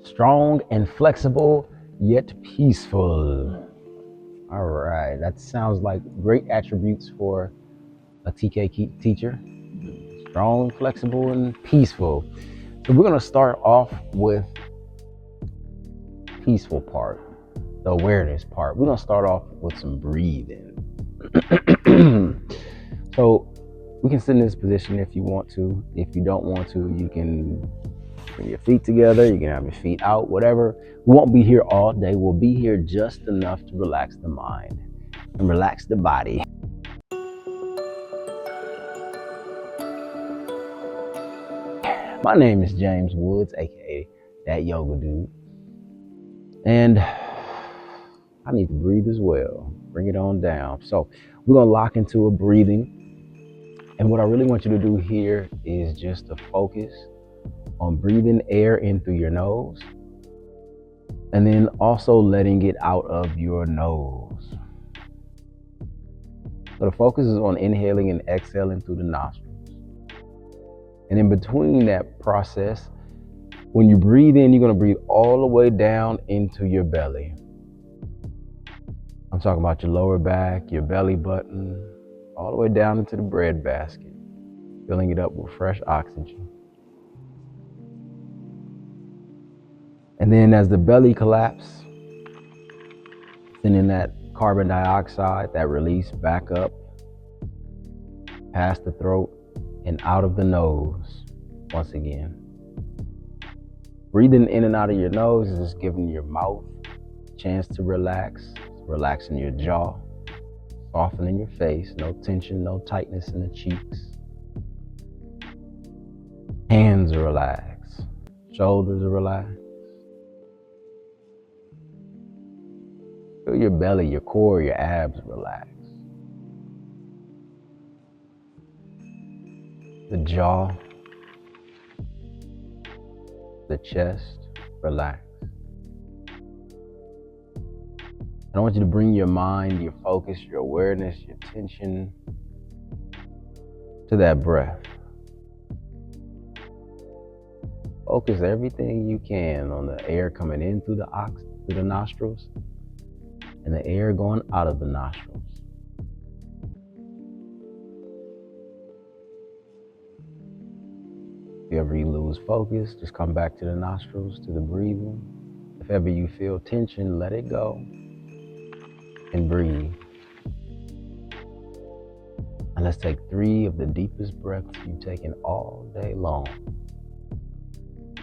Strong and flexible, yet peaceful. All right, that sounds like great attributes for a TK teacher. Strong, flexible, and peaceful. So we're gonna start off with peaceful part, the awareness part. We're gonna start off with some breathing. So we can sit in this position if you want to. If you don't want to, you can bring your feet together. You can have your feet out, whatever. We won't be here all day. We'll be here just enough to relax the mind and relax the body. My name is James Woods, aka Dat Yoga Dude. And I need to breathe as well. Bring it on down. So we're gonna lock into a breathing. And what I really want you to do here is just to focus on breathing air in through your nose and then also letting it out of your nose. So the focus is on inhaling and exhaling through the nostrils. And in between that process, when you breathe in, you're going to breathe all the way down into your belly. I'm talking about your lower back, your belly button, all the way down into the bread basket, filling it up with fresh oxygen. And then as the belly collapses, sending that carbon dioxide, that release back up, past the throat and out of the nose once again. Breathing in and out of your nose is just giving your mouth a chance to relax, relaxing your jaw, softening your face, no tension, no tightness in the cheeks. Hands are relaxed, shoulders are relaxed. Feel your belly, your core, your abs relax. The jaw, the chest, relax. I want you to bring your mind, your focus, your awareness, your attention to that breath. Focus everything you can on the air coming in through the nostrils and the air going out of the nostrils. If ever you lose focus, just come back to the nostrils, to the breathing. If ever you feel tension, let it go and breathe. And let's take 3 of the deepest breaths you've taken all day long.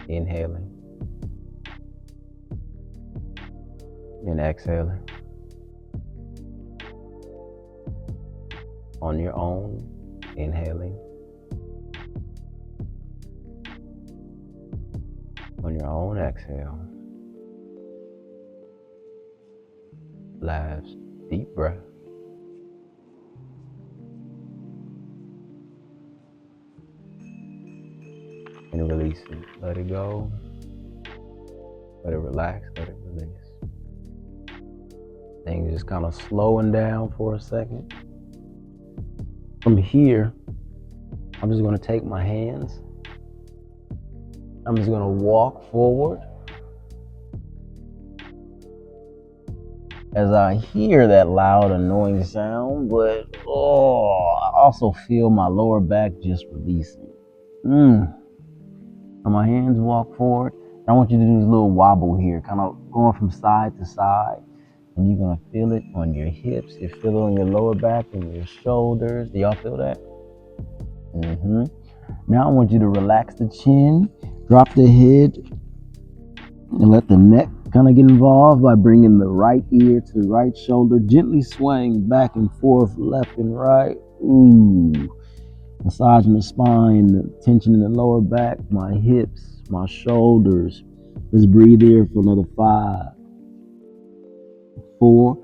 Inhaling and exhaling. On your own, inhaling. On your own, exhale. Last deep breath. And release it. Let it go. Let it relax. Let it release. Things just kind of slowing down for a second. From here, I'm just going to take my hands. I'm just going to walk forward. As I hear that loud, annoying sound, but I also feel my lower back just releasing. And my hands walk forward. I want you to do this little wobble here, kind of going from side to side. And you're going to feel it on your hips. You feel it on your lower back and your shoulders. Do y'all feel that? Now I want you to relax the chin, drop the head, and let the neck kind of get involved by bringing the right ear to the right shoulder, gently swaying back and forth, left and right. Massaging the spine, the tension in the lower back, my hips, my shoulders. Let's breathe here for another 5, 4,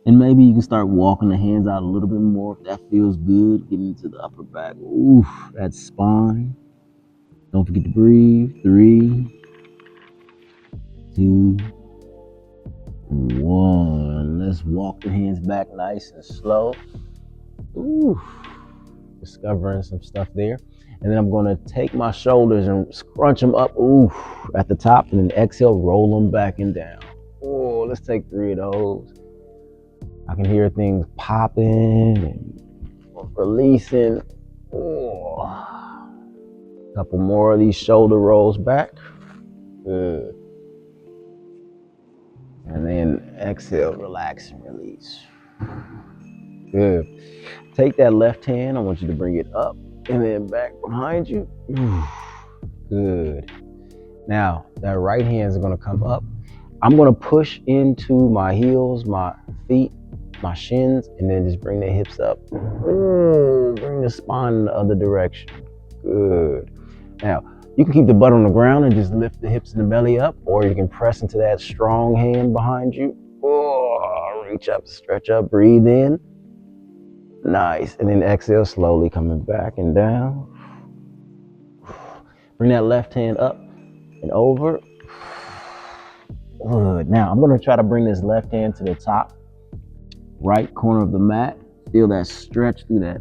and maybe you can start walking the hands out a little bit more if that feels good. Getting into the upper back. That spine. Don't forget to breathe. 3, 2, 1. Let's walk the hands back nice and slow. Discovering some stuff there. And then I'm gonna take my shoulders and scrunch them up, ooh, at the top, and then exhale, roll them back and down. Oh, let's take 3 of those. I can hear things popping and releasing. Oh. Couple more of these shoulder rolls back. Good. And then exhale, relax and release. Good. Take that left hand, I want you to bring it up and then back behind you. Good. Now, that right hand is gonna come up. I'm gonna push into my heels, my feet, my shins, and then just bring the hips up. Bring the spine in the other direction. Good. Now, you can keep the butt on the ground and just lift the hips and the belly up, or you can press into that strong hand behind you. Reach up, stretch up, breathe in. Nice. And then exhale, slowly coming back and down. Bring that left hand up and over. Good. Now, I'm going to try to bring this left hand to the top right corner of the mat. Feel that stretch through that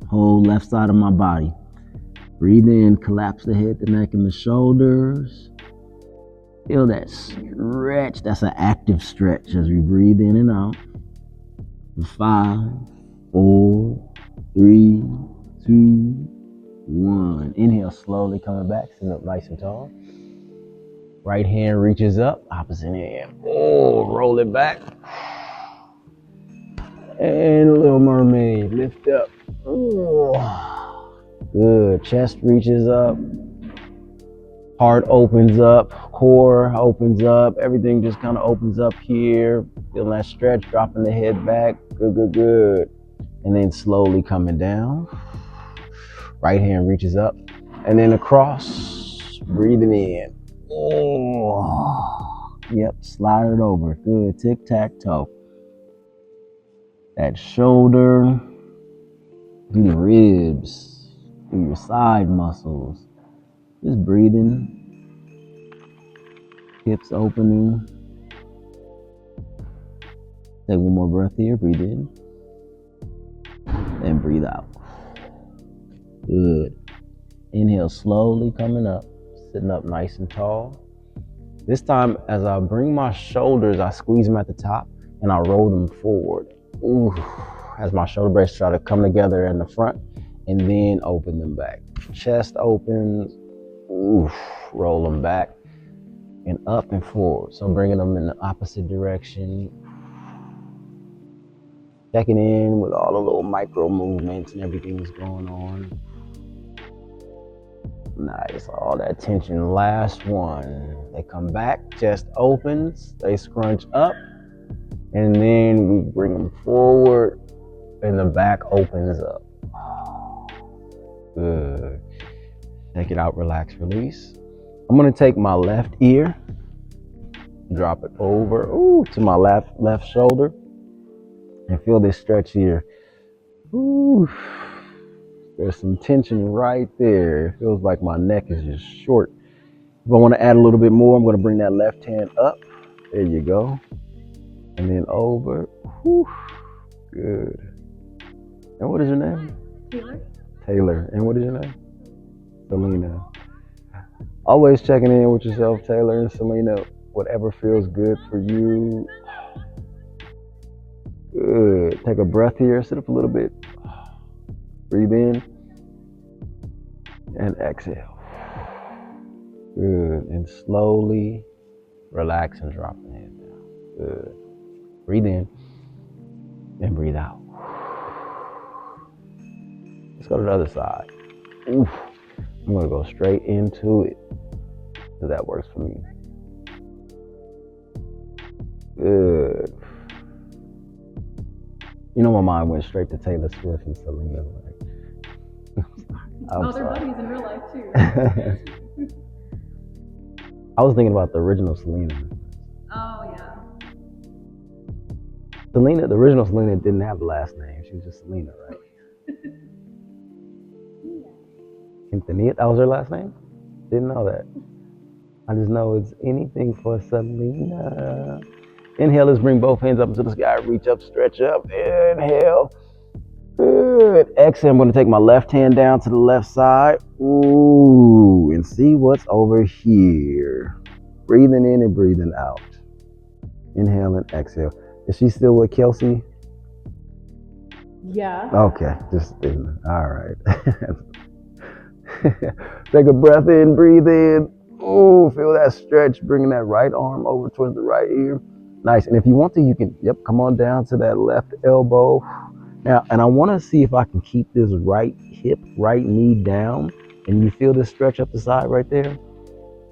whole left side of my body. Breathe in, collapse the head, the neck, and the shoulders. Feel that stretch. That's an active stretch as we breathe in and out. 5, 4, 3, 2, 1. Inhale, slowly coming back, sitting up nice and tall. Right hand reaches up, opposite hand. Roll it back. And Little Mermaid, lift up. Good. Chest reaches up. Heart opens up. Core opens up. Everything just kind of opens up here. Feeling that stretch, dropping the head back. Good, good, good. And then slowly coming down. Right hand reaches up. And then across. Breathing in. Yep, slide it over. Good. Tic-tac-toe. That shoulder. Do the ribs. Do your side muscles. Just breathing. Hips opening. Take one more breath here. Breathe in. And breathe out. Good. Inhale, slowly coming up. Sitting up nice and tall. This time, as I bring my shoulders, I squeeze them at the top and I roll them forward. As my shoulder blades try to come together in the front and then open them back. Chest opens. Roll them back and up and forward. So bringing them in the opposite direction. Checking in with all the little micro movements and everything that's going on. Nice, all that tension. Last one. They come back, chest opens, they scrunch up, and then we bring them forward and the back opens up. Good. Take it out, relax, release. I'm gonna take my left ear, drop it over to my left shoulder, and feel this stretch here. There's some tension right there. It feels like my neck is just short. If I want to add a little bit more, I'm gonna bring that left hand up. There you go. And then over. Good. And what is your name? Taylor. Taylor. And what is your name? Selena. Always checking in with yourself, Taylor and Selena. Whatever feels good for you. Good. Take a breath here. Sit up a little bit. Breathe in. And exhale. Good. And slowly relax and drop the head down. Good. Breathe in. And breathe out. Let's go to the other side. I'm gonna go straight into it. So that works for me. Good. You know, my mind went straight to Taylor Swift and Selena. They're buddies in real life too. I was thinking about the original Selena. Oh yeah. Selena, the original Selena didn't have a last name. She was just Selena, right? Quintanilla, that was her last name? Didn't know that. I just know it's anything for Selena. Inhale, let's bring both hands up into the sky. Reach up, stretch up. Inhale. Good. Exhale, I'm going to take my left hand down to the left side. Ooh, and see what's over here. Breathing in and breathing out. Inhale and exhale. Is she still with Kelsey? Yeah. Okay, just all right. Take a breath in, breathe in. Ooh, feel that stretch, bringing that right arm over towards the right ear. Nice. And if you want to, you can, come on down to that left elbow. Now, and I want to see if I can keep this right hip, right knee down. And you feel this stretch up the side right there?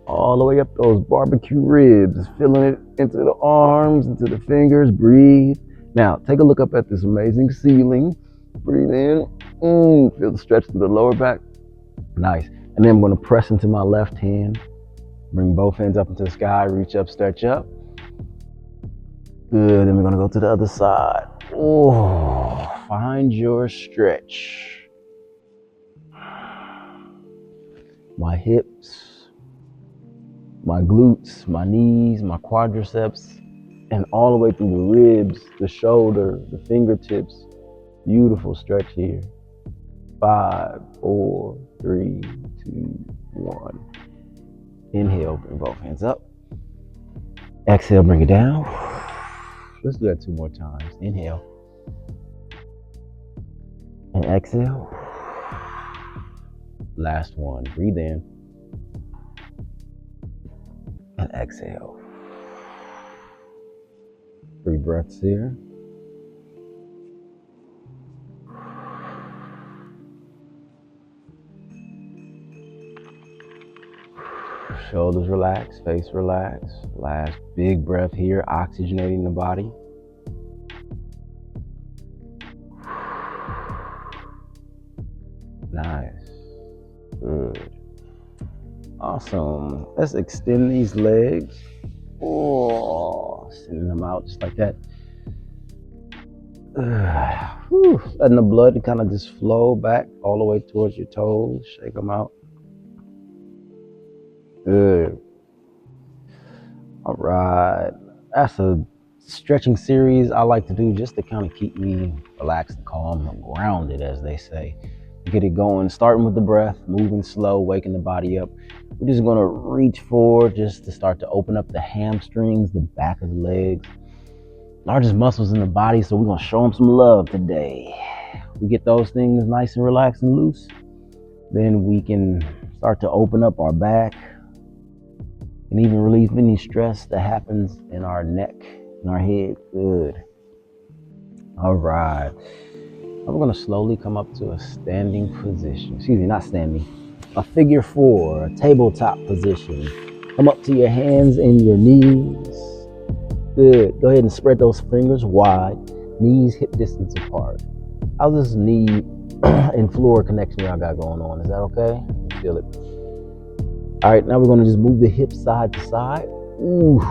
All the way up those barbecue ribs, feeling it into the arms, into the fingers. Breathe. Now, take a look up at this amazing ceiling. Breathe in. Feel the stretch through the lower back. Nice. And then I'm going to press into my left hand. Bring both hands up into the sky. Reach up, stretch up. Good. Then we're going to go to the other side. Oh, find your stretch. My hips, my glutes, my knees, my quadriceps, and all the way through the ribs, the shoulder, the fingertips. Beautiful stretch here. 5, 4, 3, 2, 1. Inhale, bring both hands up. Exhale, bring it down. Let's do that 2 more times. Inhale. And exhale. Last one. Breathe in. And exhale. 3 breaths here. Shoulders relax, face relax. Last big breath here, oxygenating the body. Nice. Good. Awesome. Let's extend these legs. Oh, sending them out just like that. Letting the blood kind of just flow back all the way towards your toes. Shake them out. Good. All right. That's a stretching series I like to do just to kind of keep me relaxed and calm and grounded, as they say. Get it going, starting with the breath, moving slow, waking the body up. We're just going to reach forward just to start to open up the hamstrings, the back of the legs, largest muscles in the body. So we're going to show them some love today. We get those things nice and relaxed and loose. Then we can start to open up our back and even relieve any stress that happens in our neck and our head. Good. All right. We're going to slowly come up to a standing position. Excuse me, not standing. A figure 4, a tabletop position. Come up to your hands and your knees. Good. Go ahead and spread those fingers wide. Knees hip distance apart. How's this knee and floor connection y'all got going on? Is that okay? Feel it. All right, now we're going to just move the hips side to side. Ooh.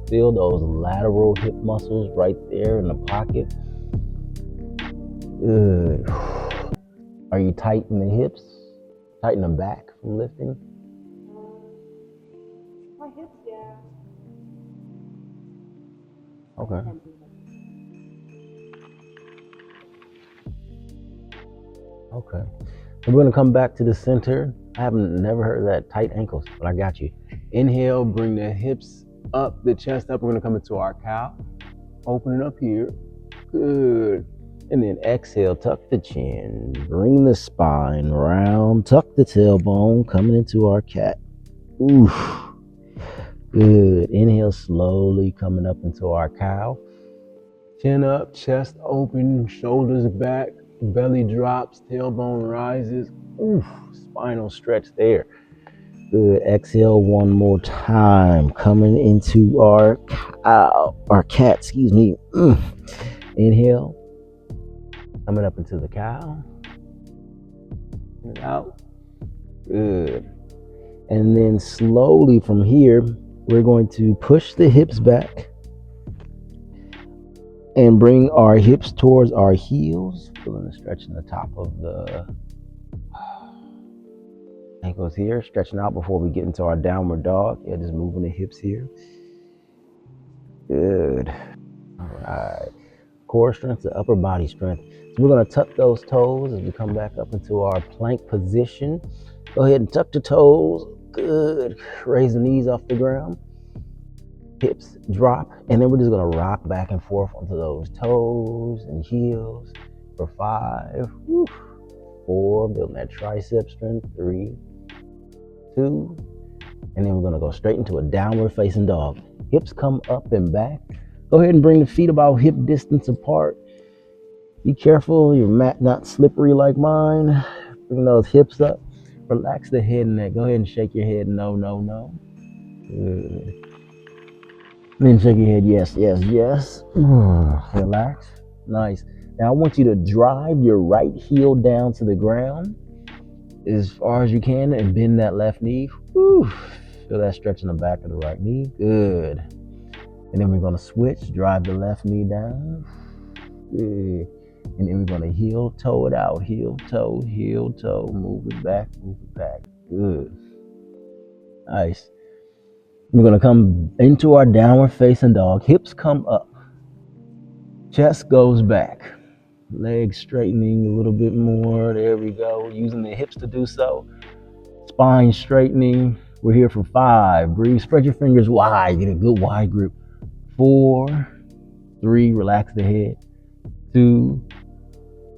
Feel those lateral hip muscles right there in the pocket. Good. Are you tight in the hips? Tighten them back from lifting? My hips, yeah. Okay. Okay. So we're going to come back to the center. I haven't never heard of that, tight ankles, but I got you. Inhale, bring the hips up, the chest up. We're going to come into our cow. Open it up here. Good. And then exhale, tuck the chin, bring the spine round, tuck the tailbone, coming into our cat. Oof. Good. Inhale, slowly coming up into our cow. Chin up, chest open, shoulders back, belly drops, tailbone rises. Oof. Spinal stretch there. Good. Exhale one more time, coming into our cow, our cat, excuse me. Inhale. Coming up into the cow. And out. Good. And then slowly from here, we're going to push the hips back and bring our hips towards our heels. Feeling the stretch in the top of the ankles here. Stretching out before we get into our downward dog. Yeah, just moving the hips here. Good. All right. Core strength to upper body strength. So we're going to tuck those toes as we come back up into our plank position. Go ahead and tuck the toes. Good. Raise the knees off the ground. Hips drop. And then we're just going to rock back and forth onto those toes and heels for 5, 4, building that tricep strength, 3, 2, and then we're going to go straight into a downward facing dog. Hips come up and back. Go ahead and bring the feet about hip distance apart. Be careful your mat not slippery like mine. Bring those hips up. Relax the head and neck. Go ahead and shake your head. No, no, no. Good. Then shake your head. Yes, yes, yes. Relax. Nice. Now I want you to drive your right heel down to the ground as far as you can and bend that left knee. Whew. Feel that stretch in the back of the right knee. Good. And then we're going to switch. Drive the left knee down. Good. And then we're going to heel toe it out. Heel toe, move it back, move it back. Good. Nice. We're going to come into our downward facing dog. Hips come up. Chest goes back. Legs straightening a little bit more. There we go. Using the hips to do so. Spine straightening. We're here for 5. Breathe. Spread your fingers wide. Get a good wide grip. 4, 3. Relax the head. 2.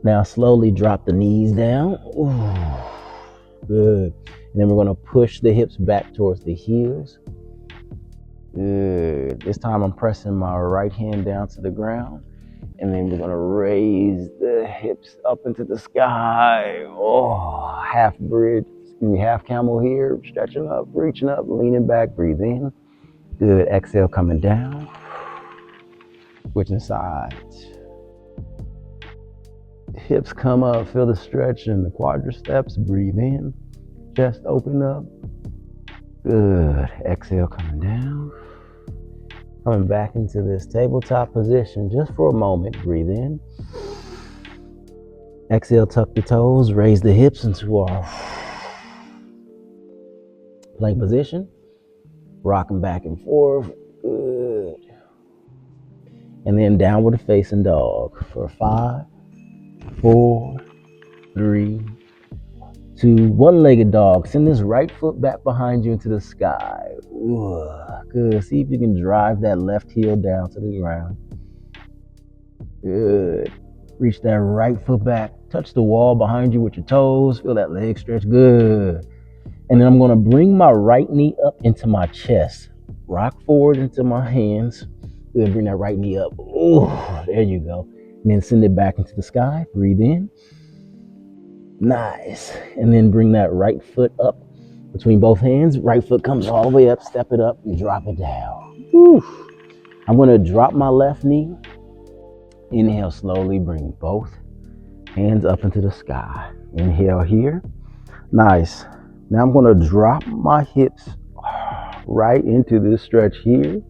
Now slowly drop the knees down. Ooh, good. And then we're going to push the hips back towards the heels. Good. This time I'm pressing my right hand down to the ground. And then we're going to raise the hips up into the sky. Oh, half bridge. Half camel here. Stretching up, reaching up, leaning back. Breathe in. Good. Exhale, coming down. Switching sides. Hips come up, feel the stretch in the quadriceps. Breathe in, chest open up. Good. Exhale, coming down. Coming back into this tabletop position just for a moment. Breathe in. Exhale, tuck the toes, raise the hips into our plank position. Rocking back and forth. Good. And then downward facing dog for 5, 4, 3, 2, one-legged dog. Send this right foot back behind you into the sky. Ooh, good. See if you can drive that left heel down to the ground. Good. Reach that right foot back. Touch the wall behind you with your toes. Feel that leg stretch. Good. And then I'm going to bring my right knee up into my chest. Rock forward into my hands. Good. Bring that right knee up. Ooh, there you go. And then send it back into the sky. Breathe in. Nice. And then bring that right foot up between both hands. Right foot comes all the way up. Step it up and drop it down. Whew. I'm going to drop my left knee. Inhale slowly. Bring both hands up into the sky. Inhale here. Nice. Now I'm going to drop my hips right into this stretch here.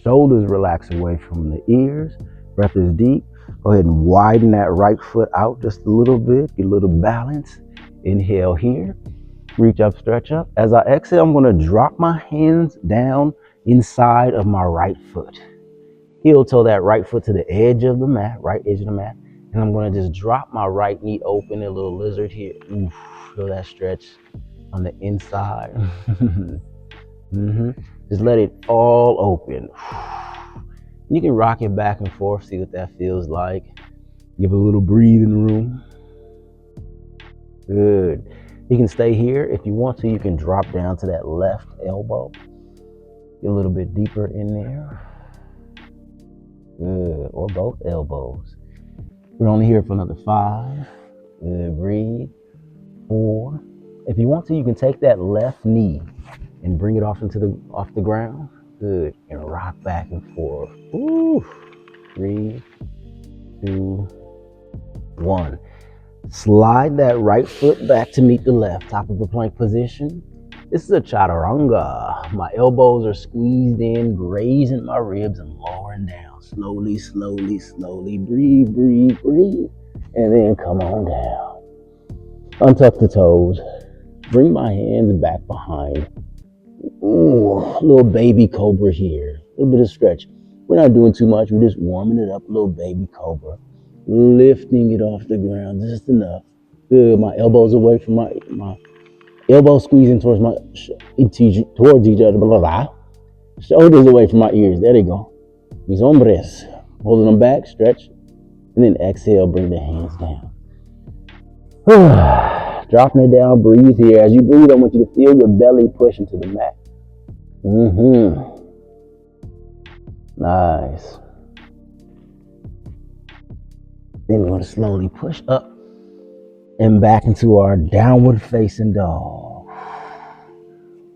Shoulders relax away from the ears. Breath is deep. Go ahead and widen that right foot out just a little bit. Get a little balance. Inhale here. Reach up, stretch up. As I exhale, I'm going to drop my hands down inside of my right foot. Heel toe that right foot to the edge of the mat, right edge of the mat. And I'm going to just drop my right knee open, a little lizard here. Oof, feel that stretch on the inside. Just let it all open. You can rock it back and forth, see what that feels like. Give a little breathing room. Good. You can stay here. If you want to, you can drop down to that left elbow. Get a little bit deeper in there. Good. Or both elbows. We're only here for another 5. Good. Breathe. 4. If you want to, you can take that left knee and bring it off the ground. Good. And rock back and forth. Ooh. 3, 2, 1. Slide that right foot back to meet the left. Top of the plank position. This is a chaturanga. My elbows are squeezed in, grazing my ribs and lowering down. Slowly, slowly, slowly. Breathe, breathe, breathe. And then come on down. Untuck the toes. Bring my hands back behind. Ooh, little baby cobra here. A little bit of stretch. We're not doing too much. We're just warming it up. Little baby cobra. lifting it off the ground just enough. Good. My elbows away from my elbows squeezing towards towards each other. Blah, blah, blah. Shoulders away from my ears. There they go. Mis hombres. Holding them back, stretch. And then exhale, bring the hands down. Dropping it down, breathe here. As you breathe, I want you to feel your belly push into the mat. Nice. Then we're going to slowly push up and back into our downward facing dog.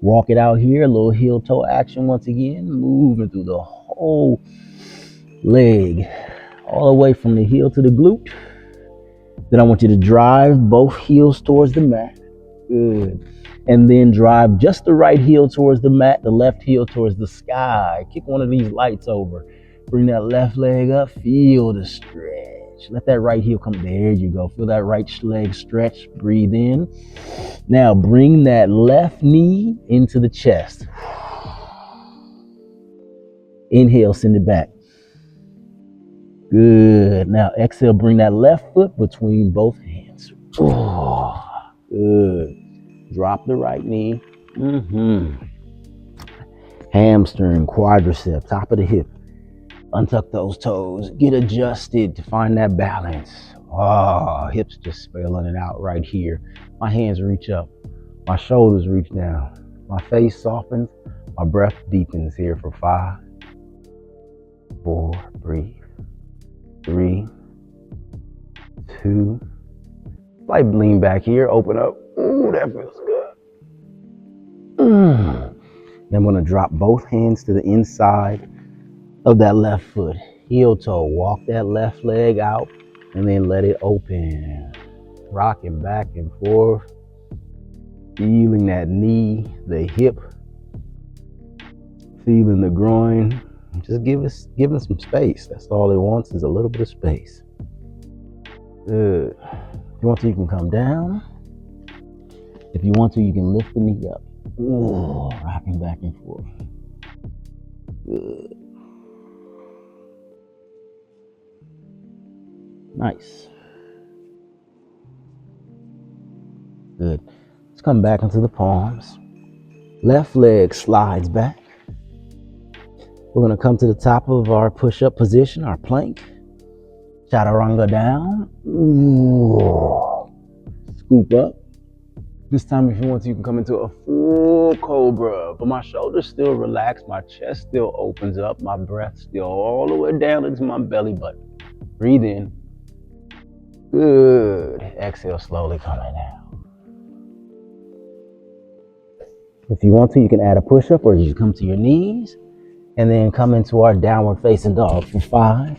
Walk it out here, a little heel toe action once again, moving through the whole leg, all the way from the heel to the glute. Then I want you to drive both heels towards the mat. Good. And then drive just the right heel towards the mat, the left heel towards the sky. Kick one of these lights over. Bring that left leg up, feel the stretch. Let that right heel come, there you go. Feel that right leg stretch, breathe in. Now bring that left knee into the chest. Inhale, send it back. Good. Now exhale, bring that left foot between both hands. Good. Drop the right knee. Hamstring, quadricep, top of the hip. Untuck those toes. Get adjusted to find that balance. Hips just spilling it out right here. My hands reach up. My shoulders reach down. My face softens. My breath deepens here for 5, 4, breathe. 3, 2. Slight lean back here. Open up. Ooh, that feels good. Then I'm going to drop both hands to the inside of that left foot. Heel toe. Walk that left leg out and then let it open. Rocking back and forth. Feeling that knee, the hip. Feeling the groin. Just give them some space. That's all it wants is a little bit of space. Good. If you want to, you can come down. If you want to, you can lift the knee up. Ooh, rocking back and forth. Good. Nice. Good. Let's come back into the palms. Left leg slides back. We're going to come to the top of our push-up position, our plank. Chaturanga down. Ooh. Scoop up. This time, if you want to, you can come into a full cobra. But my shoulders still relax. My chest still opens up. My breath still all the way down into my belly button. Breathe in. Good. Exhale, slowly coming down. If you want to, you can add a push-up or you can come to your knees. And then come into our downward facing dog for 5,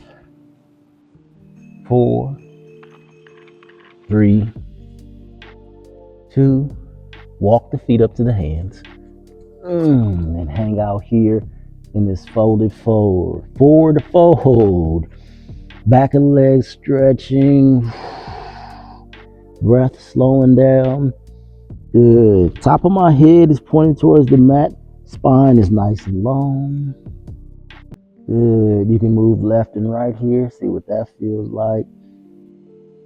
4, 3, 2. Walk the feet up to the hands. And hang out here in this folded fold. Forward fold. Back of the legs stretching. Breath slowing down. Good. Top of my head is pointing towards the mat. Spine is nice and long. Good. You can move left and right here. See what that feels like.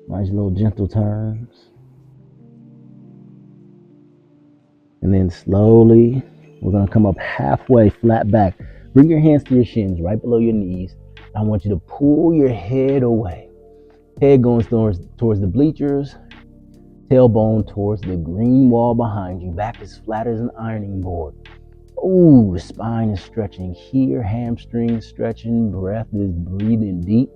Nice little gentle turns. And then slowly, we're going to come up halfway, flat back. Bring your hands to your shins, right below your knees. I want you to pull your head away. Head going towards the bleachers. Tailbone towards the green wall behind you. Back as flat as an ironing board. Ooh, the spine is stretching here. Hamstrings stretching. Breath is breathing deep.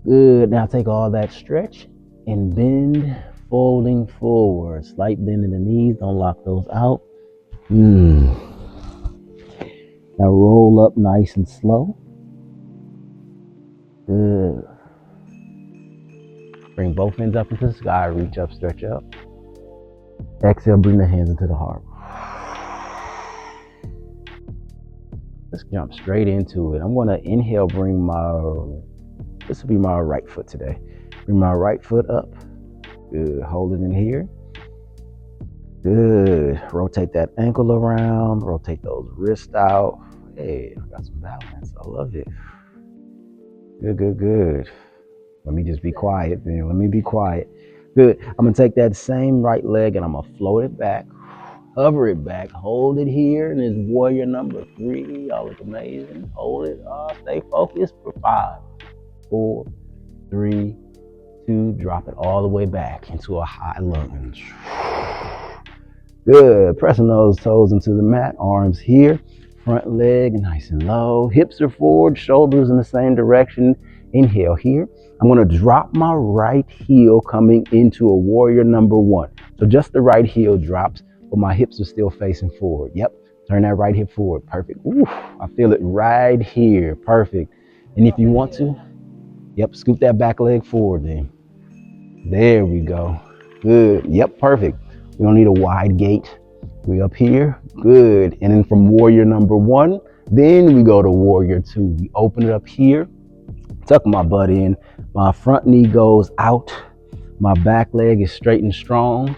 Good. Now take all that stretch and bend, folding forward. Slight bend in the knees. Don't lock those out. Now roll up nice and slow. Good. Bring both hands up into the sky. Reach up, stretch up. Exhale, bring the hands into the heart. Let's jump straight into it. I'm going to inhale, this will be my right foot today. Bring my right foot up. Good. Hold it in here. Good. Rotate that ankle around. Rotate those wrists out. Hey, I got some balance. I love it. Good, good, good. Let me just be quiet, man. Let me be quiet. Good. I'm gonna take that same right leg and I'm gonna float it back, hover it back, hold it here, and it's warrior number 3. Y'all look amazing. Hold it. Stay focused for 5, 4, 3, 2. Drop it all the way back into a high lunge. Good. Pressing those toes into the mat. Arms here. Front leg nice and low. Hips are forward. Shoulders in the same direction. Inhale here. I'm going to drop my right heel coming into a warrior number 1. So just the right heel drops, but my hips are still facing forward. Yep. Turn that right hip forward. Perfect. Ooh, I feel it right here. Perfect. And if you want to, yep, scoop that back leg forward then. There we go. Good. Yep, perfect. We don't need a wide gait. We up here. Good. And then from warrior number 1, then we go to warrior 2. We open it up here. Tuck my butt in. My front knee goes out. My back leg is straight and strong.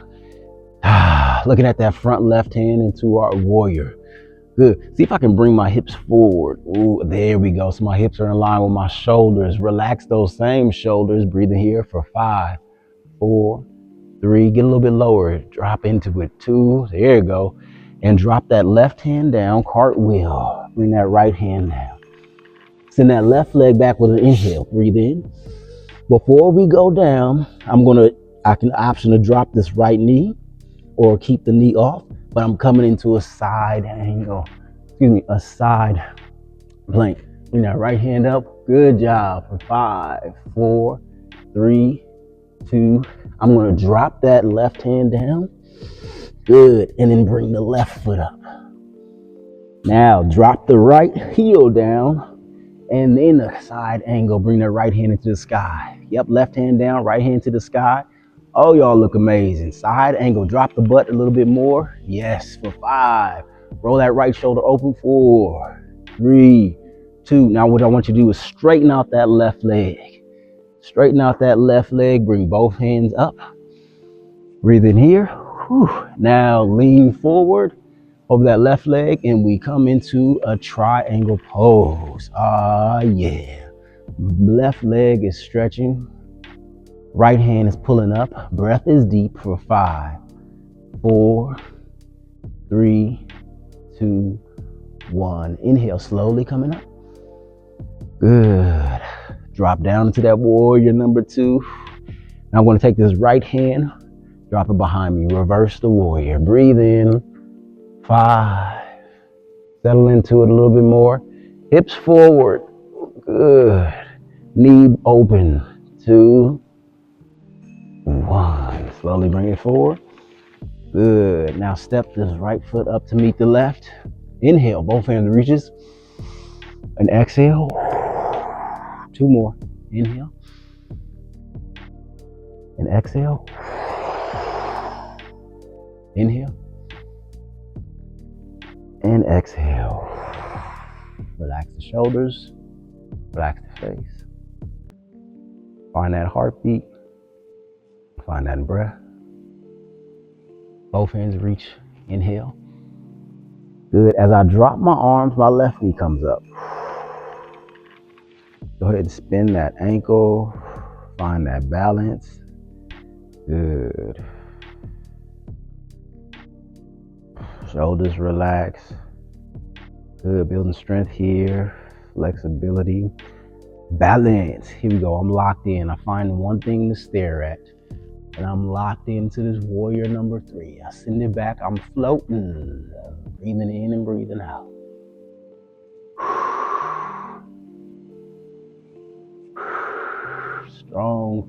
Looking at that front left hand into our warrior. Good. See if I can bring my hips forward. Ooh, there we go. So my hips are in line with my shoulders. Relax those same shoulders. Breathing here for 5, 4, 3. Get a little bit lower. Drop into it. 2. There you go. And drop that left hand down. Cartwheel. Bring that right hand down. Send that left leg back with an inhale. Breathe in. Before we go down, I can option to drop this right knee or keep the knee off, but I'm coming into a side angle. A side plank. Bring that right hand up. Good job. For 5, 4, 3, 2. I'm going to drop that left hand down. Good. And then bring the left foot up. Now drop the right heel down. And then a side angle, bring that right hand into the sky. Yep, left hand down, right hand to the sky. Oh, y'all look amazing. Side angle, drop the butt a little bit more. Yes, for 5. Roll that right shoulder open. 4, 3, 2. Now what I want you to do is straighten out that left leg. Straighten out that left leg, bring both hands up. Breathe in here. Whew. Now lean forward over that left leg, and we come into a triangle pose. Yeah. Left leg is stretching. Right hand is pulling up. Breath is deep for 5, 4, 3, 2, 1. Inhale, slowly coming up. Good. Drop down into that warrior number 2. Now I'm going to take this right hand, drop it behind me. Reverse the warrior. Breathe in. 5. Settle into it a little bit more. Hips forward. Good. Knee open. 2, 1. Slowly bring it forward. Good. Now step this right foot up to meet the left. Inhale. Both hands reaches. And exhale. 2 more. Inhale. And exhale. Inhale. And exhale. Relax the shoulders. Relax the face. Find that heartbeat. Find that breath. Both hands reach. Inhale. Good. As I drop my arms, my left knee comes up. Go ahead and spin that ankle. Find that balance. Good. Shoulders relax. Good. Building strength here. Flexibility. Balance. Here we go. I'm locked in. I find one thing to stare at. And I'm locked into this warrior number 3. I send it back. I'm floating. Breathing in and breathing out. Strong.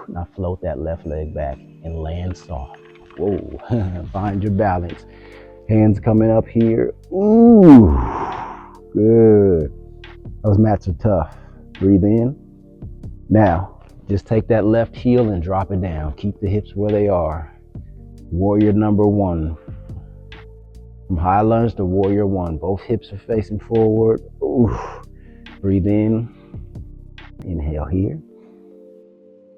Now float that left leg back and land soft. Whoa. Find your balance. Hands coming up here. Ooh. Good. Those mats are tough. Breathe in. Now, just take that left heel and drop it down. Keep the hips where they are. Warrior number 1. From high lunge to warrior 1. Both hips are facing forward. Ooh. Breathe in. Inhale here.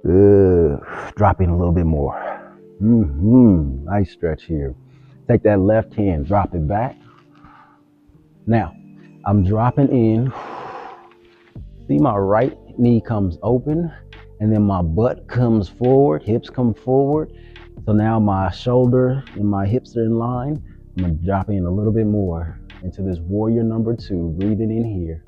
Good. Drop in a little bit more. Nice stretch here. Take that left hand, drop it back. Now, I'm dropping in. See my right right knee comes open, and then my butt comes forward, hips come forward. So now my shoulder and my hips are in line. I'm gonna drop in a little bit more into this warrior number 2, breathing in here.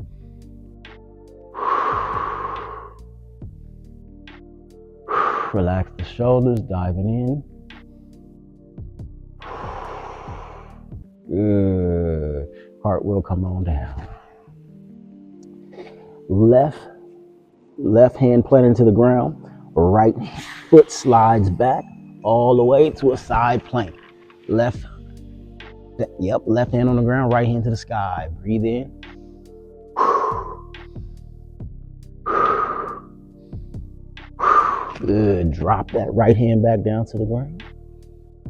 Relax the shoulders, diving in. Good. Heart will come on down. Left hand planted to the ground. Right foot slides back all the way to a side plank. Left hand on the ground, right hand to the sky. Breathe in. Good. Drop that right hand back down to the ground.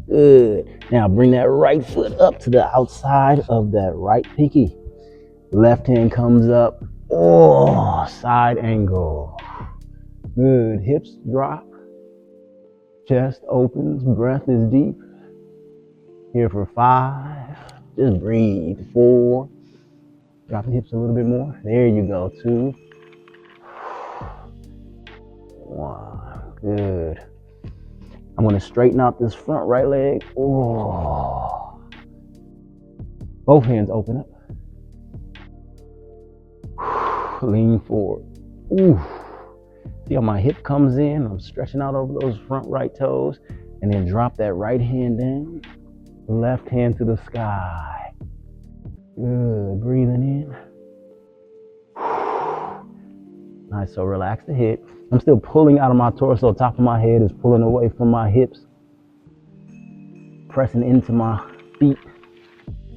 Good. Now bring that right foot up to the outside of that right pinky. Left hand comes up. Oh, side angle. Good. Hips drop. Chest opens. Breath is deep. Here for 5. Just breathe. 4. Drop the hips a little bit more. There you go. 2. 1. Good. I'm going to straighten out this front right leg. Oh. Both hands open up. Lean forward. Ooh. See how my hip comes in? I'm stretching out over those front right toes. And then drop that right hand down. Left hand to the sky. Good. Breathing in. Nice. So relax the hip. I'm still pulling out of my torso. Top of my head is pulling away from my hips. Pressing into my feet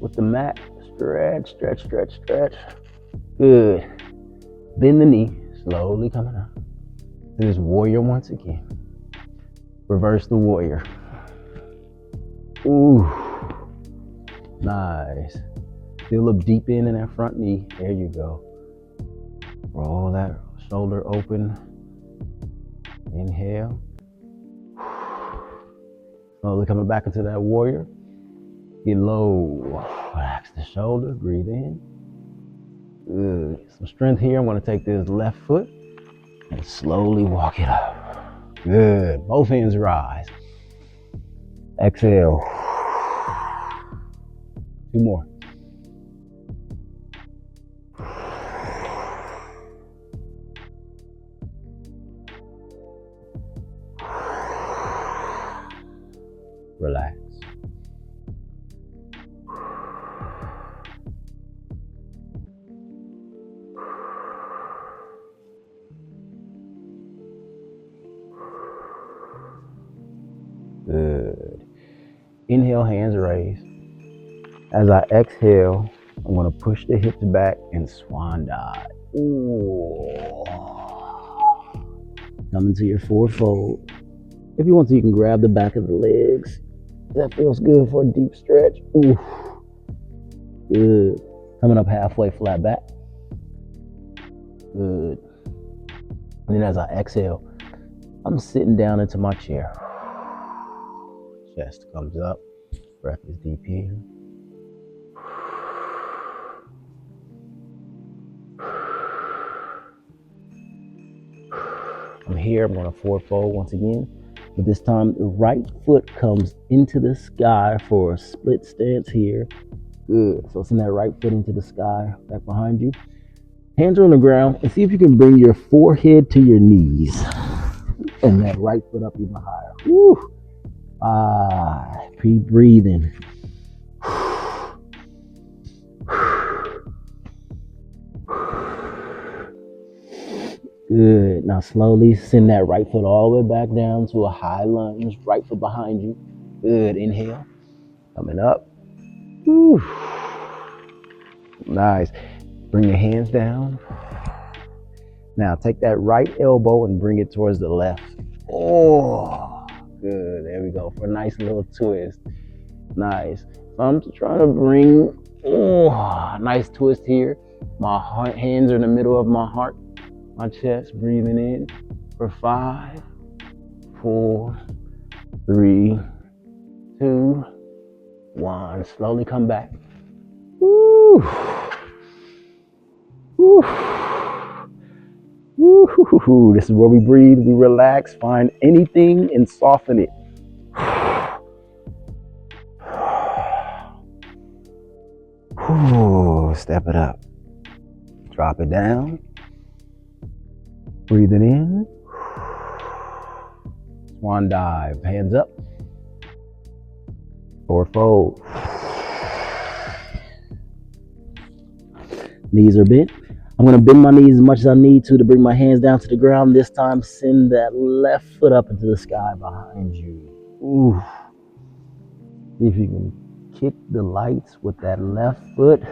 with the mat. Stretch, stretch, stretch, stretch. Good. Bend the knee. Slowly coming up. To this warrior once again. Reverse the warrior. Ooh. Nice. Feel a deep in that front knee. There you go. Roll that shoulder open. Inhale. Slowly coming back into that warrior. Get low. Relax the shoulder. Breathe in. Good. Some strength here. I'm going to take this left foot and slowly walk it up. Good. Both hands rise. Exhale. 2 more. Relax. Good. Inhale, hands raised. As I exhale, I'm going to push the hips back and swan dive. Ooh. Come into your forward fold. If you want to, you can grab the back of the legs. That feels good for a deep stretch. Ooh. Good. Coming up halfway, flat back. Good. And then as I exhale, I'm sitting down into my chair. Chest comes up. Breath is deep in. I'm here. I'm going to forward fold once again. But this time, the right foot comes into the sky for a split stance here. Good. So send that right foot into the sky, back behind you. Hands are on the ground, and see if you can bring your forehead to your knees. And that right foot up even higher. Woo. Keep breathing. Good. Now slowly send that right foot all the way back down to a high lunge. Right foot behind you. Good. Inhale. Coming up. Woo. Nice. Bring your hands down. Now take that right elbow and bring it towards the left. Oh, good. There we go. For a nice little twist. Nice. So I'm just trying to bring a nice twist here. My hands are in the middle of my heart. My chest, breathing in for 5, 4, 3, 2, 1. Slowly come back. Woo. Woo. Woo. Woo-hoo-hoo-hoo. This is where we breathe, we relax, find anything and soften it. Ooh, step it up. Drop it down. Breathe it in. Swan dive. Hands up. Forward fold. Knees are bent. I'm going to bend my knees as much as I need to bring my hands down to the ground. This time, send that left foot up into the sky behind you. Ooh. See if you can kick the lights with that left foot.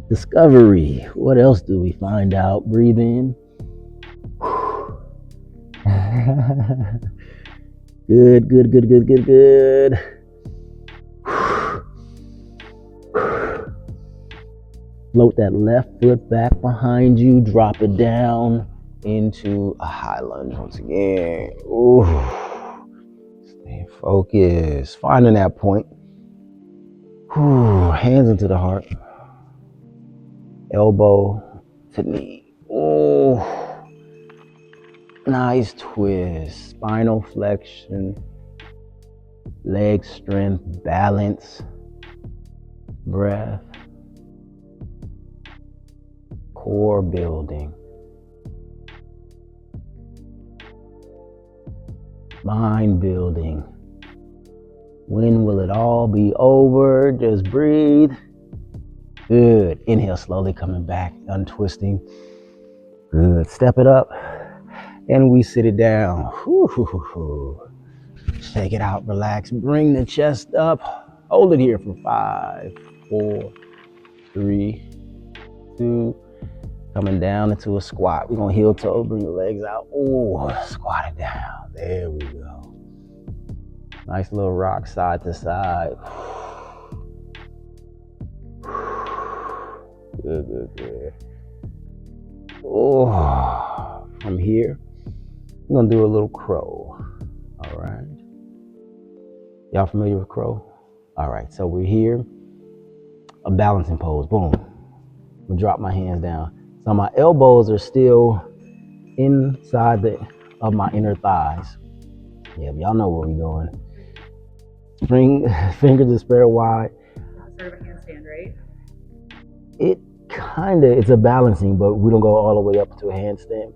Discovery. What else do we find out? Breathe in. Good, good, good, good, good, good. Float that left foot back behind you. Drop it down into a high lunge once again. Ooh. Stay focused. Finding that point. Ooh. Hands into the heart. Elbow to knee. Ooh. Nice twist. Spinal flexion. Leg strength. Balance. Breath. Core building. Mind building. When will it all be over? Just breathe. Good. Inhale, slowly coming back, untwisting. Good. Step it up. And we sit it down. Shake it out, relax. Bring the chest up. Hold it here for 5, 4, 3, 2. Coming down into a squat. We're going to heel toe, bring the legs out. Ooh, squat it down. There we go. Nice little rock side to side. Good, good, good. Oh, from here, we're going to do a little crow. All right. Y'all familiar with crow? All right, so we're here. A balancing pose. Boom. I'm going to drop my hands down. So my elbows are still inside of my inner thighs. Yeah, y'all know where we're going. Spring fingers are spread wide. Sort of a handstand, right? It's a balancing, but we don't go all the way up to a handstand.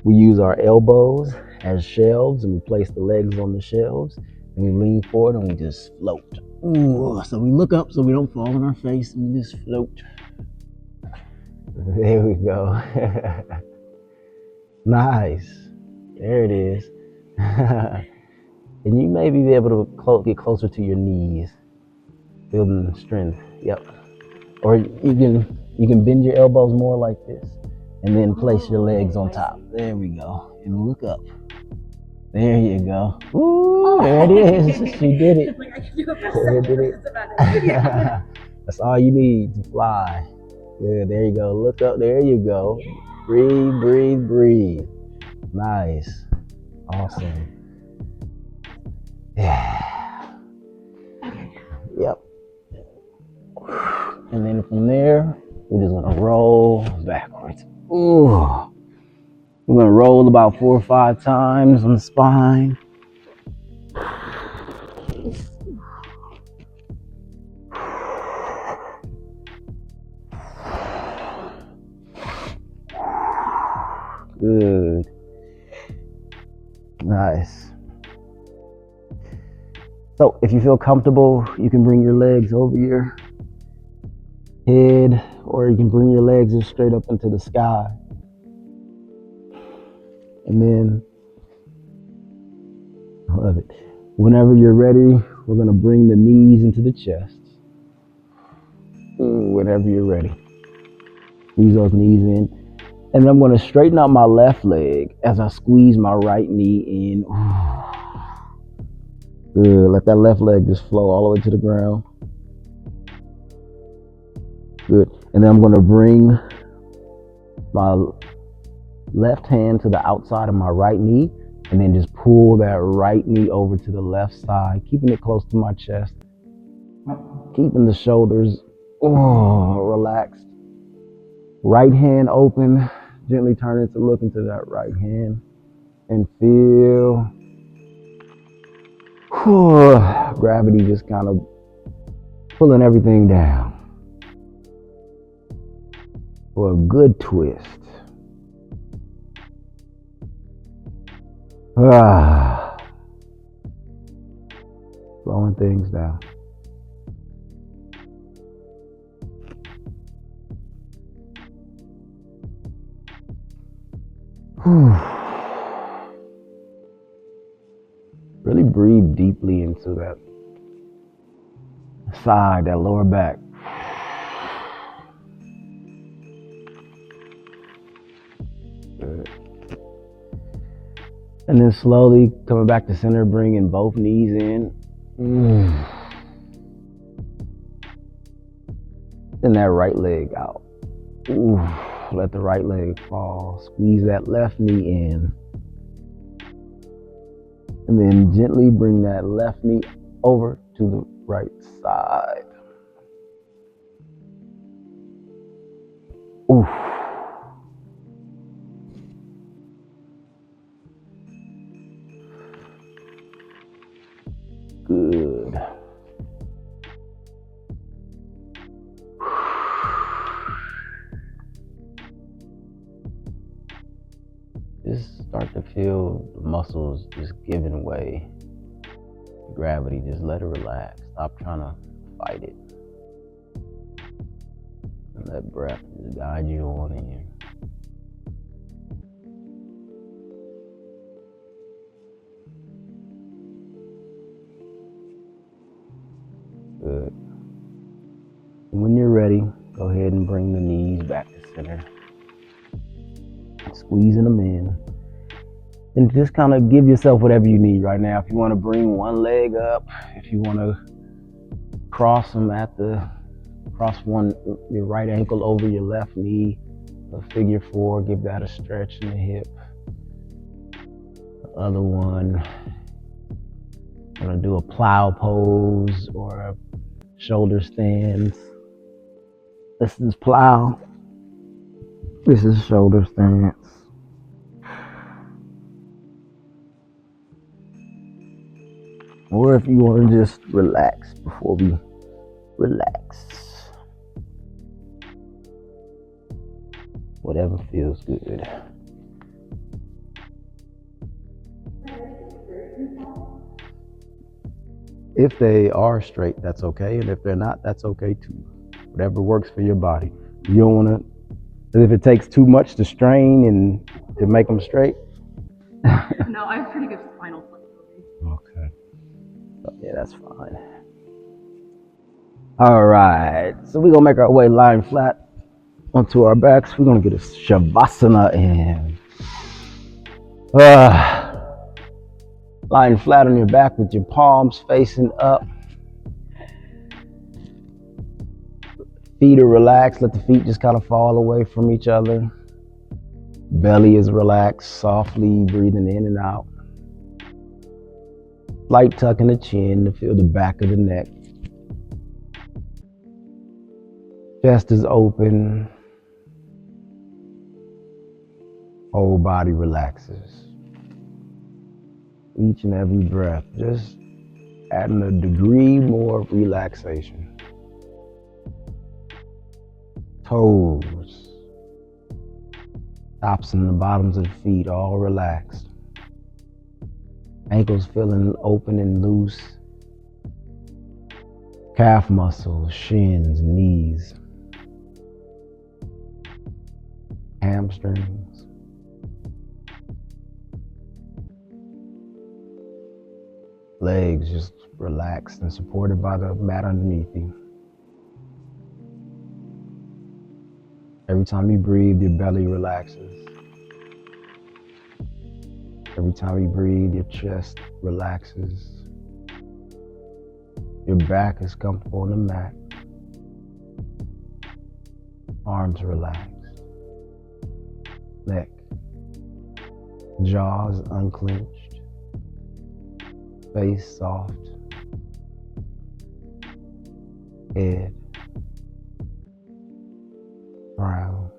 We use our elbows as shelves, and we place the legs on the shelves, and we lean forward and we just float. Ooh, so we look up so we don't fall on our face, and we just float. There we go. Nice. There it is. And you may be able to get closer to your knees, building strength. Yep. Or you can bend your elbows more like this, and then place your legs on top. There we go. And look up. There you go. Ooh, there it is. She did it. Like I can do it for Did it. That's about it. Yeah. That's all you need to fly. Good. There you go. Look up. There you go. Breathe, breathe, breathe. Nice. Awesome. Yeah. Yep. And then from there, we're just gonna roll backwards. Ooh. We're gonna roll about 4 or 5 times on the spine. Good. Nice. So if you feel comfortable, you can bring your legs over your head, or you can bring your legs just straight up into the sky. And then, I love it. Whenever you're ready, we're gonna bring the knees into the chest. Whenever you're ready. Squeeze those knees in. And then I'm gonna straighten out my left leg as I squeeze my right knee in. Good, let that left leg just flow all the way to the ground. Good, and then I'm gonna bring my left hand to the outside of my right knee, and then just pull that right knee over to the left side, keeping it close to my chest, keeping the shoulders relaxed. Right hand open, gently turn it to look into that right hand and feel gravity just kind of pulling everything down for a good twist. Slowing things down. Really breathe deeply into that side, that lower back. Good. And then slowly coming back to center, bringing both knees in. Then that right leg out. Let the right leg fall. Squeeze that left knee in. And then gently bring that left knee over to the right side. Oof. Good. Just start to feel the muscles just giving way. Gravity, just let it relax. Stop trying to fight it. And let breath just guide you on in. Good. When you're ready, go ahead and bring the knees back to center. Squeezing them in. And just kind of give yourself whatever you need right now. If you want to bring one leg up, if you want to cross your right ankle over your left knee, a figure 4, give that a stretch in the hip. The other one, I'm gonna do a plow pose or a shoulder stance. This is plow. This is shoulder stance. Or if you want to just relax before we relax. Whatever feels good. If they are straight, that's okay. And if they're not, that's okay too. Whatever works for your body. You don't want to, if it takes too much to strain and to make them straight. No, I have pretty good spinal flexibility. Okay. Yeah, that's fine. All right. So we're going to make our way lying flat onto our backs. We're going to get a Shavasana in. Lying flat on your back with your palms facing up. Feet are relaxed. Let the feet just kind of fall away from each other. Belly is relaxed, softly breathing in and out. Light tuck in the chin to feel the back of the neck. Chest is open. Whole body relaxes. Each and every breath, just adding a degree more of relaxation. Toes, tops and the bottoms of the feet all relaxed. Ankles feeling open and loose. Calf muscles, shins, knees, hamstrings. Legs just relaxed and supported by the mat underneath you. Every time you breathe, your belly relaxes. Every time you breathe, your chest relaxes. Your back is comfortable on the mat. Arms relaxed. Neck. Jaws unclenched. Face soft. Head brown.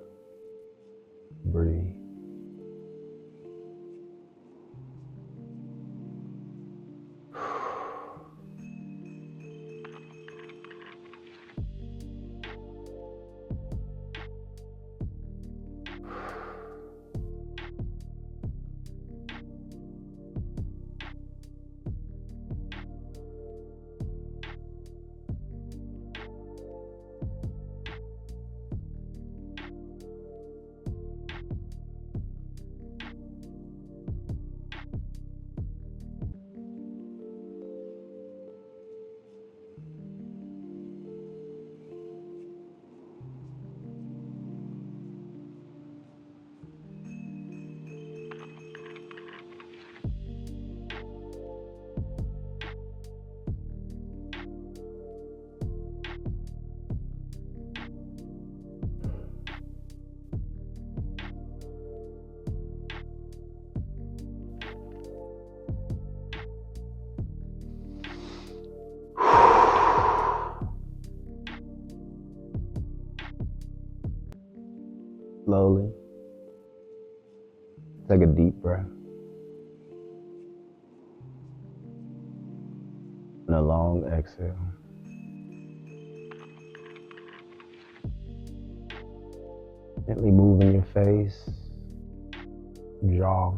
slowly. Take a deep breath. And a long exhale. Gently moving your face, jaw,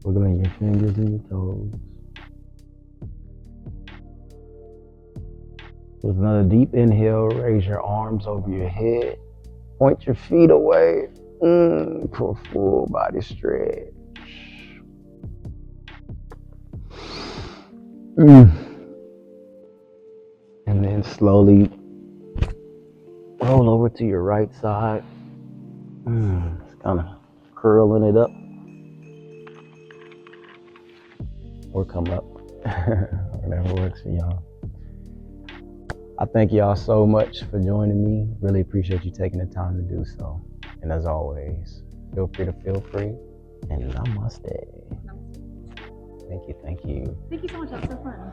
wiggling your fingers and your toes. With another deep inhale, raise your arms over your head. Point your feet away for a full body stretch. And then slowly roll over to your right side. Just kind of curling it up. Or come up. Whatever works for y'all. I thank y'all so much for joining me. Really appreciate you taking the time to do so. And as always, feel free. And namaste. Namaste. Thank you. Thank you so much. That was so fun.